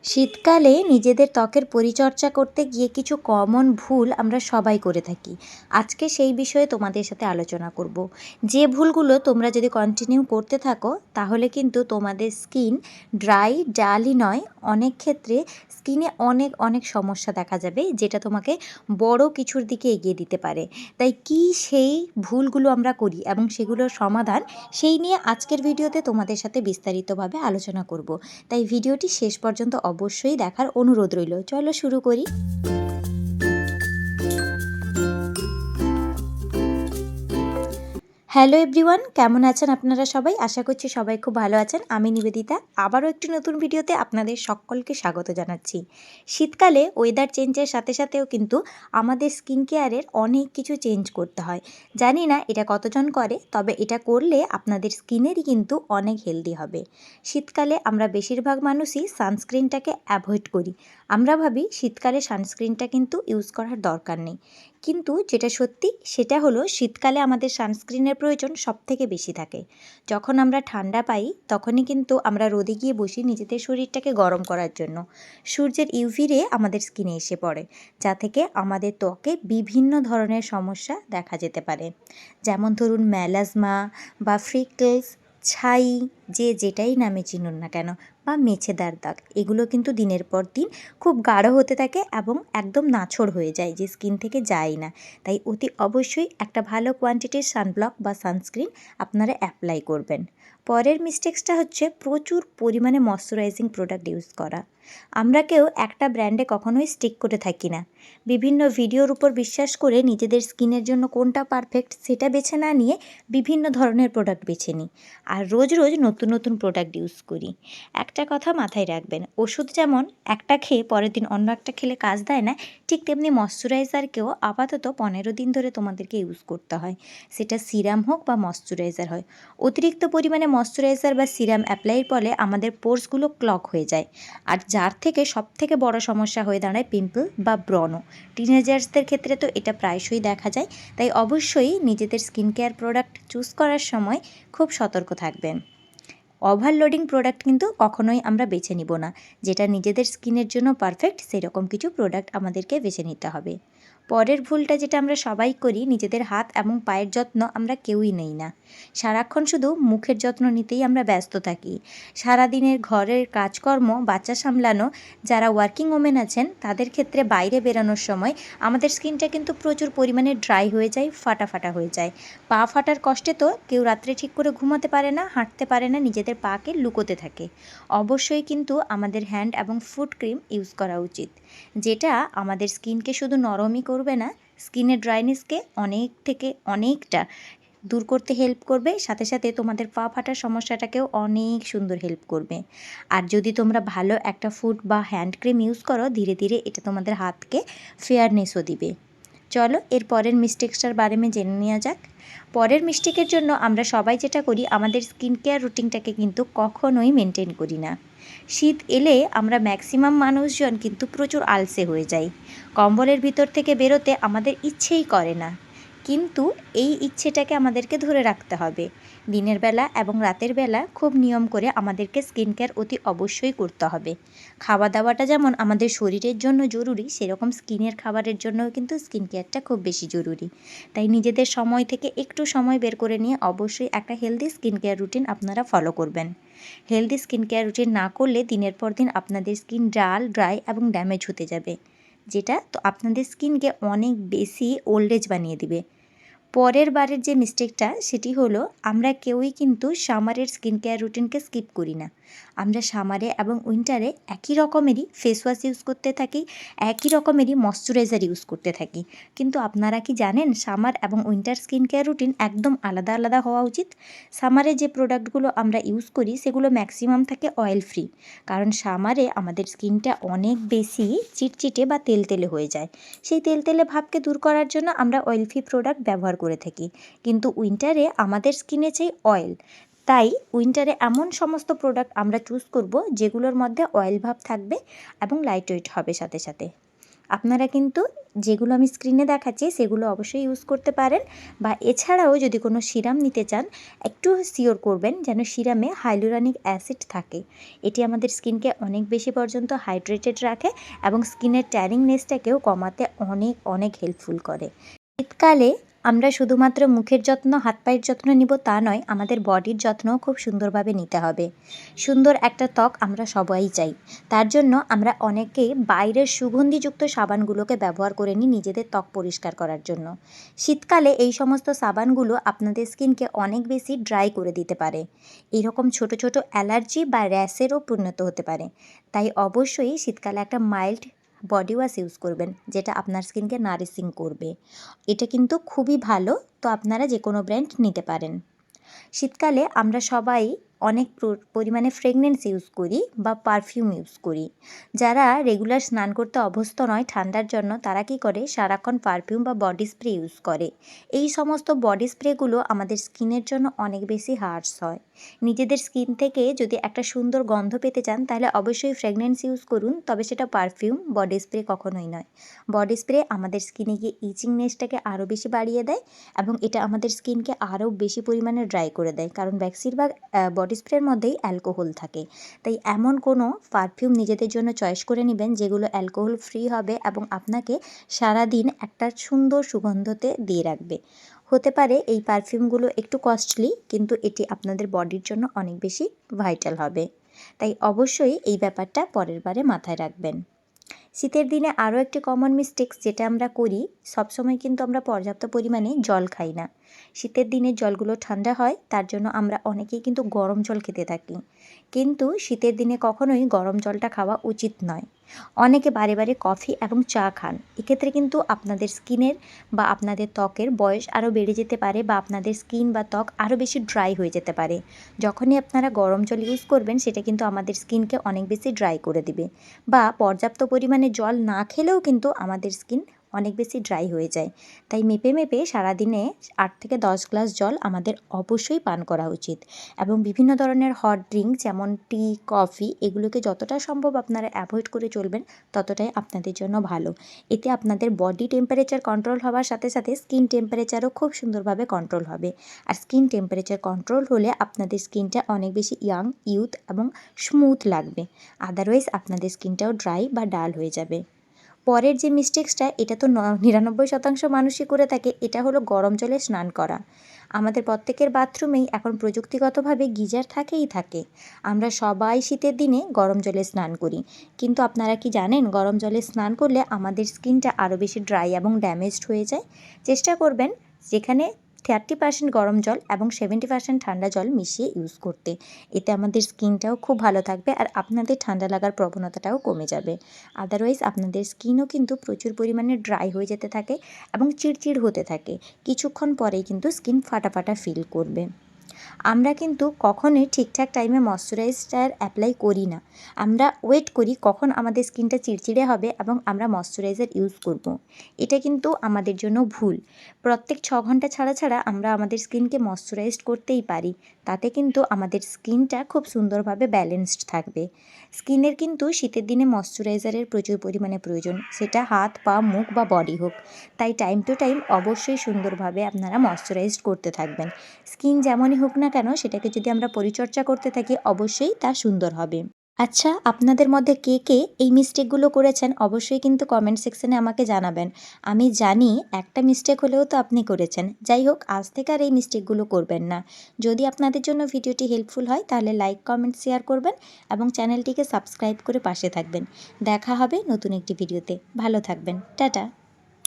শীতকালে নিজেদের ত্বকের পরিচর্যা করতে গিয়ে কিছু কমন ভুল আমরা সবাই করে থাকি। আজকে সেই বিষয়ে তোমাদের সাথে আলোচনা করব। যে ভুলগুলো তোমরা যদি কন্টিনিউ করতে থাকো তাহলে কিন্তু তোমাদের স্কিন ড্রাই ডালই নয়, অনেক ক্ষেত্রে স্কিনে অনেক অনেক সমস্যা দেখা যাবে, যেটা তোমাকে বড় কিছুর দিকে এগিয়ে দিতে পারে। তাই কি সেই ভুলগুলো আমরা করি এবং সেগুলোর সমাধান, সেই নিয়ে আজকের ভিডিওতে তোমাদের সাথে বিস্তারিতভাবে আলোচনা করব। তাই ভিডিওটি শেষ পর্যন্ত অবশ্যই দেখার অনুরোধ রইল। চলো শুরু করি। হ্যালো এভরিওয়ান, কেমন আছেন আপনারা সবাই? আশা করছি সবাই খুব ভালো আছেন। আমি নিবেদিতা আবারও একটি নতুন ভিডিওতে আপনাদের সকলকে স্বাগত জানাচ্ছি। শীতকালে ওয়েদার চেঞ্জের সাথে সাথেও কিন্তু আমাদের স্কিন কেয়ারের অনেক কিছু চেঞ্জ করতে হয়। জানি না এটা কতজন করে, তবে এটা করলে আপনাদের স্কিনেরই কিন্তু অনেক হেলদি হবে। শীতকালে আমরা বেশিরভাগ মানুষই সানস্ক্রিনটাকে অ্যাভয়েড করি। আমরা ভাবি শীতকালে সানস্ক্রিনটা কিন্তু ইউজ করার দরকার নেই, কিন্তু যেটা সত্যি সেটা হলো শীতকালে আমাদের সানস্ক্রিনের প্রয়োজন সবথেকে বেশি থাকে। যখন আমরা ঠান্ডা পাই তখনই কিন্তু আমরা রোদে গিয়ে বসি নিজেদের শরীরটাকে গরম করার জন্য। সূর্যের ইউভি রে আমাদের স্কিনে এসে পড়ে, যা থেকে আমাদের ত্বকে বিভিন্ন ধরনের সমস্যা দেখা যেতে পারে। যেমন ধরুন মেলাজমা বা ফ্রিকলস, ছাই, যে যেটাই নামে চিনুন না কেন, বা মেছেদার দাগ, এগুলো কিন্তু দিনের পর দিন খুব গাঢ় হতে থাকে এবং একদম নাছোড় হয়ে যায়, যে স্কিন থেকে যায় না। তাই অতি অবশ্যই একটা ভালো কোয়ান্টিটির সানব্লক বা সানস্ক্রিন আপনারা অ্যাপ্লাই করবেন। পরের মিস্টেক্সটা হচ্ছে প্রচুর পরিমাণে ময়শ্চারাইজিং প্রোডাক্ট ইউজ করা। আমরা কেউ একটা ব্র্যান্ডে কখনোই স্টিক করে থাকি না। বিভিন্ন ভিডিওর উপর বিশ্বাস করে নিজেদের স্কিনের জন্য কোনটা পারফেক্ট সেটা বেছে না নিয়ে বিভিন্ন ধরনের প্রোডাক্ট বেছে নিই, আর রোজ রোজ নতুন নতুন প্রোডাক্ট ইউজ করি। একটা কথা মাথায় রাখবেন, ওষুধ যেমন একটা খেয়ে পরের দিন অন্য একটা খেলে কাজ দেয় না, ঠিক তেমনি ময়শ্চারাইজারকেও আপাতত 15 দিন ধরে তোমাদেরকে ইউজ করতে হয়। সেটা সিরাম হোক বা ময়শ্চারাইজার হয়। অতিরিক্ত পরিমাণে ময়শ্চারাইজার বা সিরাম অ্যাপ্লাইয়ের ফলে আমাদের পোর্সগুলো ক্লগ হয়ে যায়, আর যার থেকে সবথেকে বড় সমস্যা হয়ে দাঁড়ায় পিম্পল বা ব্রণ। টিনেজার্সদের ক্ষেত্রে তো এটা প্রায়শই দেখা যায়। তাই অবশ্যই নিজেদের স্কিন কেয়ার প্রোডাক্ট চুজ করার সময় খুব সতর্ক থাকবেন। ওভারলোডিং প্রোডাক্ট কিন্তু কখনোই আমরা বেছে নিব না। যেটা নিজেদের স্কিনের জন্য পারফেক্ট সেরকম কিছু প্রোডাক্ট আমাদেরকে বেছে নিতে হবে। পরের ভুলটা যেটা আমরা সবাই করি, নিজেদের হাত এবং পায়ের যত্ন আমরা কেউই নেই না। সারাক্ষণ শুধু মুখের যত্ন নিতেই আমরা ব্যস্ত থাকি। সারাদিনের ঘরের কাজকর্ম, বাচ্চা সামলানো, যারা ওয়ার্কিং ওমেন আছেন তাদের ক্ষেত্রে বাইরে বেরানোর সময় আমাদের স্কিনটা কিন্তু প্রচুর পরিমাণে ড্রাই হয়ে যায়, ফাটা ফাটা হয়ে যায়। পা ফাটার কষ্টে তো কেউ রাত্রে ঠিক করে ঘুমাতে পারে না, হাঁটতে পারে না, নিজেদের পাকে লুকোতে থাকে। অবশ্যই কিন্তু আমাদের হ্যান্ড এবং ফুট ক্রিম ইউজ করা উচিত, যেটা আমাদের স্কিনকে শুধু নরমই করবে না, স্কিনের ড্রাইনেসকে অনেক থেকে অনেকটা দূর করতে হেল্প করবে, সাথে সাথে তোমাদের পা ফাটার সমস্যাটাকেও অনেক সুন্দর হেল্প করবে। আর যদি তোমরা ভালো একটা ফুট বা হ্যান্ড ক্রিম ইউজ করো, ধীরে ধীরে এটা তোমাদের হাতকে ফেয়ারনেসও দিবে। চলো এর পরের মিস্টেক্সটার বারে জেনে নেওয়া যাক। পরের মিস্টেকের জন্য আমরা সবাই যেটা করি, আমাদের স্কিন কেয়ার রুটিনটাকে কিন্তু কখনোই মেনটেন করি না। শীত এলে আমরা ম্যাক্সিমাম মানুষজন কিন্তু প্রচুর আলসে হয়ে যাই। কম্বলের ভিতর থেকে বেরোতে আমাদের ইচ্ছেই করে না, কিন্তু এই ইচ্ছেটাকে আমাদেরকে ধরে রাখতে হবে। দিনের বেলা এবং রাতের বেলা খুব নিয়ম করে আমাদেরকে স্কিন কেয়ার অতি অবশ্যই করতে হবে। খাওয়া দাওয়াটা যেমন আমাদের শরীরের জন্য জরুরি, সেরকম স্কিনের খাবারের জন্যও কিন্তু স্কিন কেয়ারটা খুব বেশি জরুরি। তাই নিজেদের সময় থেকে একটু সময় বের করে নিয়ে অবশ্যই একটা হেলদি স্কিন কেয়ার রুটিন আপনারা ফলো করবেন। হেলদি স্কিন কেয়ার রুটিন না করলে দিনের পর দিন আপনাদের স্কিন ডাল, ড্রাই এবং ড্যামেজ হতে যাবে, যেটা তো আপনাদের স্কিনকে অনেক বেশি ওল্ড এজ বানিয়ে দিবে। পরের বারের যে মিস্টেকটা সেটি হলো, আমরা কেউই কিন্তু সামারের স্কিন কেয়ার রুটিনকে স্কিপ করি না। আমরা সামারে এবং উইন্টারে একই রকমেরই ফেস ওয়াশ ইউজ করতে থাকি, একই রকমেরই ময়শ্চারাইজার ইউজ করতে থাকি। কিন্তু আপনারা কি জানেন সামার এবং উইন্টার স্কিন কেয়ার রুটিন একদম আলাদা আলাদা হওয়া উচিত? সামারে যে প্রোডাক্টগুলো আমরা ইউজ করি সেগুলো ম্যাক্সিমাম থাকে অয়েল ফ্রি, কারণ সামারে আমাদের স্কিনটা অনেক বেশি চিটচিটে বা তেলতেলে হয়ে যায়। সেই তেলতেলে ভাবকে দূর করার জন্য আমরা অয়েল ফ্রি প্রোডাক্ট ব্যবহার করে থাকি। কিন্তু উইন্টারে আমাদের স্কিনে চাই অয়েল, তাই উইন্টারে এমন সমস্ত প্রোডাক্ট আমরা চুজ করব যেগুলোর মধ্যে অয়েল ভাব থাকবে এবং লাইট ওয়েট হবে। সাথে সাথে আপনারা কিন্তু যেগুলো আমি স্ক্রিনে দেখাচ্ছি সেগুলো অবশ্যই ইউজ করতে পারেন, বা এছাড়াও যদি কোনো সিরাম নিতে চান একটু শিওর করবেন যেন সিরামে হাইলুরনিক অ্যাসিড থাকে। এটি আমাদের স্কিনকে অনেক বেশি পর্যন্ত হাইড্রেটেড রাখে এবং স্কিনের ট্যানিংনেসটাকেও কমাতে অনেক অনেক হেল্পফুল করে। শীতকালে আমরা শুধুমাত্র মুখের যত্ন, হাত পায়ের যত্ন নিব তা নয়, আমাদের বডির যত্নও খুব সুন্দরভাবে নিতে হবে। সুন্দর একটা ত্বক আমরা সবাই চাই। তার জন্য আমরা অনেকেই বাইরের সুগন্ধিযুক্ত সাবানগুলোকে ব্যবহার করে নিই নিজেদের ত্বক পরিষ্কার করার জন্য। শীতকালে এই সমস্ত সাবানগুলো আপনাদের স্কিনকে অনেক বেশি ড্রাই করে দিতে পারে। এরকম ছোট ছোট অ্যালার্জি বা র্যাশেরও পরিণত হতে পারে। তাই অবশ্যই শীতকালে একটা মাইল্ড বডি ওয়াশ ইউজ করবেন, যেটা আপনার স্কিনকে নারিশিং করবে। এটা কিন্তু খুবই ভালো, তো আপনারা যে কোনো ব্র্যান্ড নিতে পারেন। শীতকালে আমরা সবাই অনেক পরিমাণে ফ্রেগনেন্স ইউজ করি বা পারফিউম ইউজ করি। যারা রেগুলার স্নান করতে অভ্যস্ত নয় ঠান্ডার জন্য, তারা কী করে সারাক্ষণ পারফিউম বা বডি স্প্রে ইউজ করে। এই সমস্ত বডি স্প্রেগুলো আমাদের স্কিনের জন্য অনেক বেশি হার্শ হয়। নিজেদের স্কিন থেকে যদি একটা সুন্দর গন্ধ পেতে চান তাহলে অবশ্যই ফ্রেগনেন্স ইউজ করুন, তবে সেটা পারফিউম, বডি স্প্রে কখনোই নয়। বডি স্প্রে আমাদের স্কিনে গিয়ে ইচিংনেসটাকে আরও বেশি বাড়িয়ে দেয় এবং এটা আমাদের স্কিনকে আরও বেশি পরিমাণে ড্রাই করে দেয়, কারণ বেশিরভাগ বডি স্প্রের মধ্যেই অ্যালকোহল থাকে। তাই এমন কোনো পারফিউম নিজেদের জন্য চয়েস করে নেবেন যেগুলো অ্যালকোহল ফ্রি হবে এবং আপনাকে সারাদিন একটা সুন্দর সুগন্ধতে দিয়ে রাখবে। হতে পারে এই পারফিউমগুলো একটু কস্টলি, কিন্তু এটি আপনাদের বডির জন্য অনেক বেশি ভাইটাল হবে। তাই অবশ্যই এই ব্যাপারটা পরের বারে মাথায় রাখবেন। শীতের দিনে আরও একটি কমন মিস্টেক্স যেটা আমরা করি, সবসময় কিন্তু আমরা পর্যাপ্ত পরিমাণে জল খাই না। শীতের দিনে জলগুলো ঠান্ডা হয়, তার জন্য আমরা অনেকেই কিন্তু গরম জল খেতে থাকি, কিন্তু শীতের দিনে কখনোই গরম জলটা খাওয়া উচিত নয়। অনেকে বারে বারে কফি এবং চা খান, এক্ষেত্রে কিন্তু আপনাদের স্কিনের বা আপনাদের ত্বকের বয়স আরও বেড়ে যেতে পারে, বা আপনাদের স্কিন বা ত্বক আরও বেশি ড্রাই হয়ে যেতে পারে। যখনই আপনারা গরম জল ইউজ করবেন সেটা কিন্তু আমাদের স্কিনকে অনেক বেশি ড্রাই করে দিবে, বা পর্যাপ্ত পরিমাণে জল না খেলেও কিন্তু আমাদের স্কিন অনেক বেশি ড্রাই হয়ে যায়। তাই মেপে মেপে সারাদিনে 8 থেকে 10 গ্লাস জল আমাদের অবশ্যই পান করা উচিত, এবং বিভিন্ন ধরনের হট ড্রিঙ্ক যেমন টি, কফি এগুলোকে যতটা সম্ভব আপনারা অ্যাভয়েড করে চলবেন, ততটাই আপনাদের জন্য ভালো। এতে আপনাদের বডি টেম্পারেচার কন্ট্রোল হওয়ার সাথে সাথে স্কিন টেম্পারেচারও খুব সুন্দরভাবে কন্ট্রোল হবে। আর স্কিন টেম্পারেচার কন্ট্রোল হলে আপনাদের স্কিনটা অনেক বেশি ইউথ এবং স্মুথ লাগবে। আদারওয়াইজ আপনাদের স্কিনটাও ড্রাই বা ডাল হয়ে যাবে। পরের যে মিস্টেক্সটা, এটা তো 99% মানুষই করে থাকে, এটা হলো গরম জলে স্নান করা। আমাদের প্রত্যেকের বাথরুমেই এখন প্রযুক্তিগতভাবে গিজার থাকেই থাকে। আমরা সবাই শীতের দিনে গরম জলে স্নান করি, কিন্তু আপনারা কি জানেন গরম জলে স্নান করলে আমাদের স্কিনটা আরও বেশি ড্রাই এবং ড্যামেজড হয়ে যায়। চেষ্টা করবেন যেখানে 30% গরম জল এবং 70% ঠান্ডা জল মিশিয়ে ইউজ করতে। এতে আমাদের স্কিনটাও খুব ভালো থাকবে আর আপনাদের ঠান্ডা লাগার প্রবণতাটাও কমে যাবে। আদারওয়াইজ আপনাদের স্কিনও কিন্তু প্রচুর পরিমাণে ড্রাই হয়ে যেতে থাকে এবং চিড়চিড় হতে থাকে। কিছুক্ষণ পরেই কিন্তু স্কিন ফাটা ফাটা ফিল করবে। আমরা কিন্তু কখনোই ঠিকঠাক টাইমে ময়শ্চারাইজার অ্যাপ্লাই করি না। আমরা ওয়েট করি কখন আমাদের স্কিনটা চিড়চিড়ে হবে এবং আমরা ময়শ্চারাইজার ইউজ করব। এটা কিন্তু আমাদের জন্য ভুল। প্রত্যেক 6 ঘন্টা ছাড়া ছাড়া আমরা আমাদের স্কিনকে ময়শ্চারাইজড করতেই পারি। তাতে কিন্তু আমাদের স্কিনটা খুব সুন্দরভাবে ব্যালেন্সড থাকবে। স্কিনের কিন্তু শীতের দিনে ময়শ্চারাইজারের প্রচুর পরিমাণে প্রয়োজন, সেটা হাত, পা, মুখ বা বডি হোক। তাই টাইম টু টাইম অবশ্যই সুন্দরভাবে আপনারা ময়শ্চারাইজড করতে থাকবেন। স্কিন যেমনই হোক না কেন, সেটাকে যদি আমরা পরিচর্যা করতে থাকি অবশ্যই তা সুন্দর হবে। আচ্ছা, আপনাদের মধ্যে কে কে এই মিস্টেকগুলো করেছেন অবশ্যই কিন্তু কমেন্ট সেকশনে আমাকে জানাবেন। আমি জানি একটা মিস্টেক হলেও তো আপনি করেছেন। যাই হোক, আজ থেকে আর এই মিস্টেকগুলো করবেন না। যদি আপনাদের জন্য ভিডিওটি হেল্পফুল হয় তাহলে লাইক, কমেন্ট, শেয়ার করবেন এবং চ্যানেলটিকে সাবস্ক্রাইব করে পাশে থাকবেন। দেখা হবে নতুন একটি ভিডিওতে। ভালো থাকবেন। টাটা।